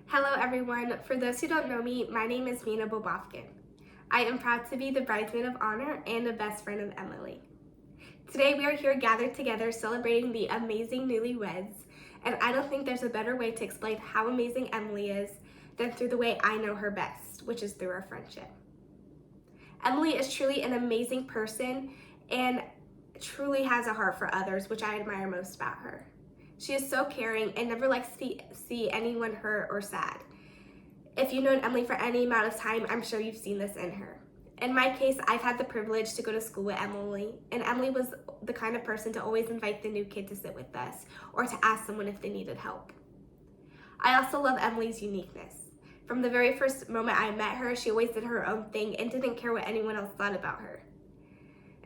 Hello everyone, for those who don't know me, my name is Mina Bobofkin. I am proud to be the bridesmaid of honor and the best friend of Emily. Today we are here gathered together celebrating the amazing newlyweds, and I don't think there's a better way to explain how amazing Emily is than through the way I know her best, which is through our friendship. Emily is truly an amazing person and truly has a heart for others, which I admire most about her. She is so caring and never likes to see anyone hurt or sad. If you've known Emily for any amount of time, I'm sure you've seen this in her. In my case, I've had the privilege to go to school with Emily, and Emily was the kind of person to always invite the new kid to sit with us or to ask someone if they needed help. I also love Emily's uniqueness. From the very first moment I met her, she always did her own thing and didn't care what anyone else thought about her.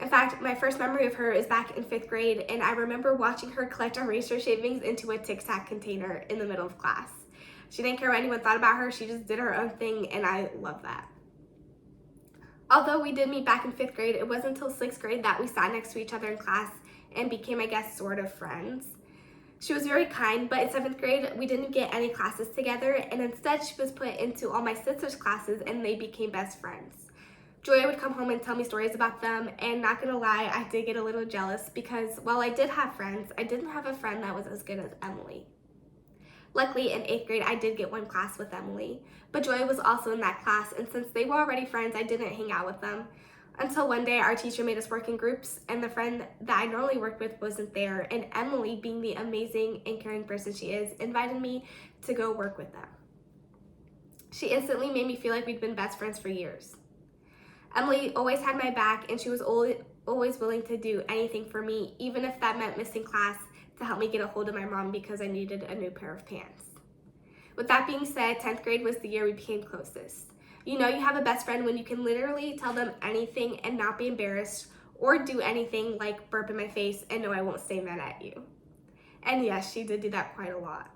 In fact, my first memory of her is back in 5th grade, and I remember watching her collect eraser shavings into a Tic Tac container in the middle of class. She didn't care what anyone thought about her, she just did her own thing, and I love that. Although we did meet back in 5th grade, it wasn't until 6th grade that we sat next to each other in class and became, I guess, sort of friends. She was very kind, but in 7th grade, we didn't get any classes together, and instead she was put into all my sister's classes, and they became best friends. Joya would come home and tell me stories about them, and not gonna lie, I did get a little jealous because while I did have friends, I didn't have a friend that was as good as Emily. Luckily, in 8th grade, I did get one class with Emily, but Joya was also in that class, and since they were already friends, I didn't hang out with them. Until one day, our teacher made us work in groups, and the friend that I normally worked with wasn't there, and Emily, being the amazing and caring person she is, invited me to go work with them. She instantly made me feel like we'd been best friends for years. Emily always had my back, and she was always willing to do anything for me, even if that meant missing class to help me get a hold of my mom because I needed a new pair of pants. With that being said, 10th grade was the year we became closest. You know you have a best friend when you can literally tell them anything and not be embarrassed or do anything like burp in my face and no, I won't stay mad at you. And yes, she did do that quite a lot.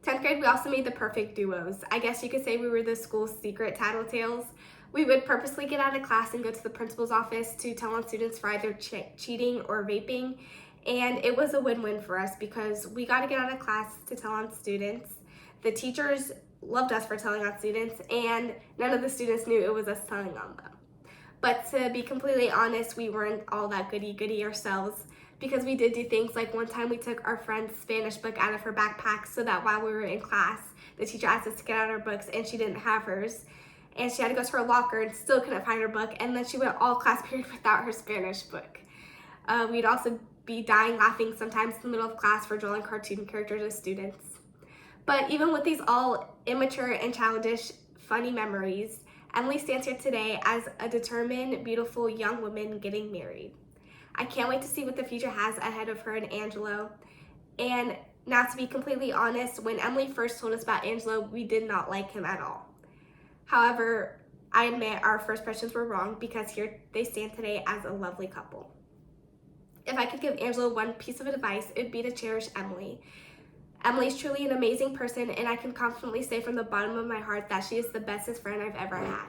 10th grade, we also made the perfect duos. I guess you could say we were the school's secret tattletales. We would purposely get out of class and go to the principal's office to tell on students for either cheating or vaping. And it was a win-win for us because we got to get out of class to tell on students. The teachers loved us for telling on students, and none of the students knew it was us telling on them. But to be completely honest, we weren't all that goody-goody ourselves because we did do things like one time we took our friend's Spanish book out of her backpack so that while we were in class, the teacher asked us to get out our books and she didn't have hers. And she had to go to her locker and still couldn't find her book, and then she went all class period without her Spanish book. We'd also be dying laughing sometimes in the middle of class for drawing cartoon characters as students. But even with these all immature and childish, funny memories, Emily stands here today as a determined, beautiful young woman getting married. I can't wait to see what the future has ahead of her and Angelo. And now, to be completely honest, when Emily first told us about Angelo, we did not like him at all. However, I admit our first impressions were wrong because here they stand today as a lovely couple. If I could give Angelo one piece of advice, it would be to cherish Emily. Emily is truly an amazing person, and I can confidently say from the bottom of my heart that she is the bestest friend I've ever had.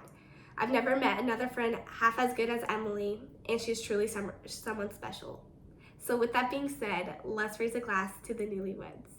I've never met another friend half as good as Emily, and she's truly someone special. So with that being said, let's raise a glass to the newlyweds.